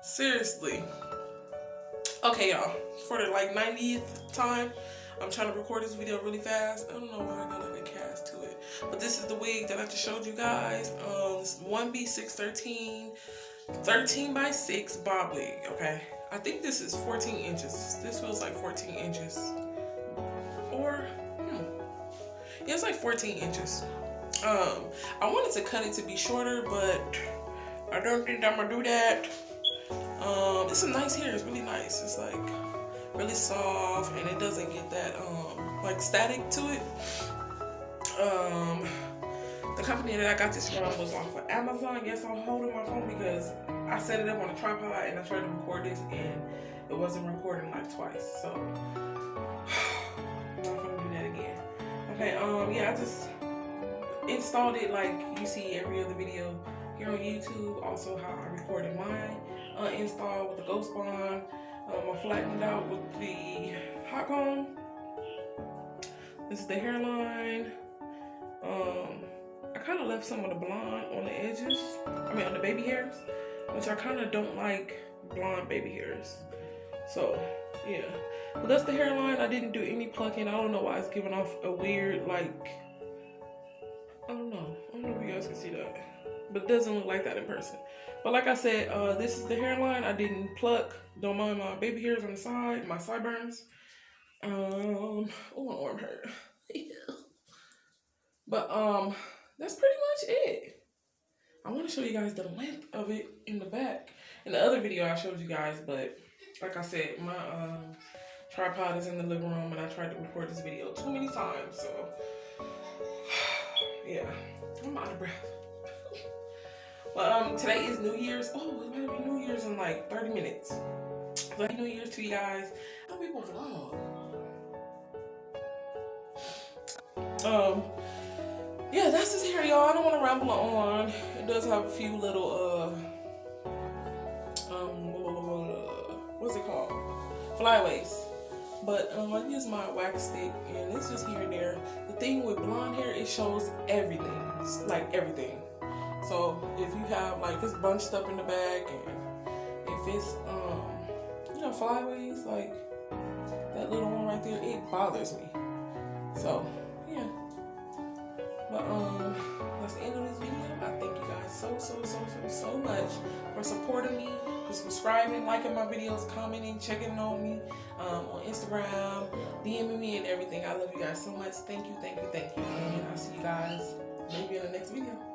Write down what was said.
Seriously. Okay, y'all. For the like 90th time, I'm trying to record this video really fast. I don't know why I got like a cast to it. But this is the wig that I just showed you guys. This 1B613 13 by 6 bob wig, okay? I think this is 14 inches. This feels like 14 inches. Or, yeah, it's like 14 inches. I wanted to cut it to be shorter, but I don't think I'm gonna do that. It's some nice hair. It's really nice. It's like really soft, and it doesn't get that like static to it. The company that I got this from was off of Amazon. Yes, I'm holding my phone because I set it up on a tripod and I tried to record this and it wasn't recording like twice. So I'm not gonna do that again. Okay, yeah, I just installed it like you see every other video here on YouTube. Also how I recorded mine. Installed with the Ghost Bond. I flattened out with the hot comb. This is the hairline. I kind of left some of the blonde on the edges. I mean on the baby hairs, which I kind of don't like blonde baby hairs. So yeah, but that's the hairline. I didn't do any plucking. I don't know why it's giving off a weird like, I don't know if you guys can see that, but it doesn't look like that in person. But like I said, this is the hairline. I didn't pluck. Don't mind my baby hairs on the side, my sideburns. Oh, my arm hurt. But that's pretty much it. I want to show you guys the length of it in the back. In the other video I showed you guys, but like I said, my tripod is in the living room and I tried to record this video too many times, so yeah, I'm out of breath. But today is New Year's. Oh, it's about to be New Year's in like 30 minutes. Happy New Year's to you guys. How people vlog? Yeah, that's his hair, y'all. I don't want to ramble on. It does have a few little what's it called? Flyaways. But I use my wax stick and it's just here and there. The thing with blonde hair, it shows everything. It's like everything. So if you have like it's bunched up in the back and if it's you know, flyaways, like that little one right there, it bothers me. So yeah. But that's the end of this video. I thank you guys so much for supporting me, for subscribing, liking my videos, commenting, checking on me on Instagram, DMing me and everything. I love you guys so much. Thank you. And I'll see you guys maybe in the next video.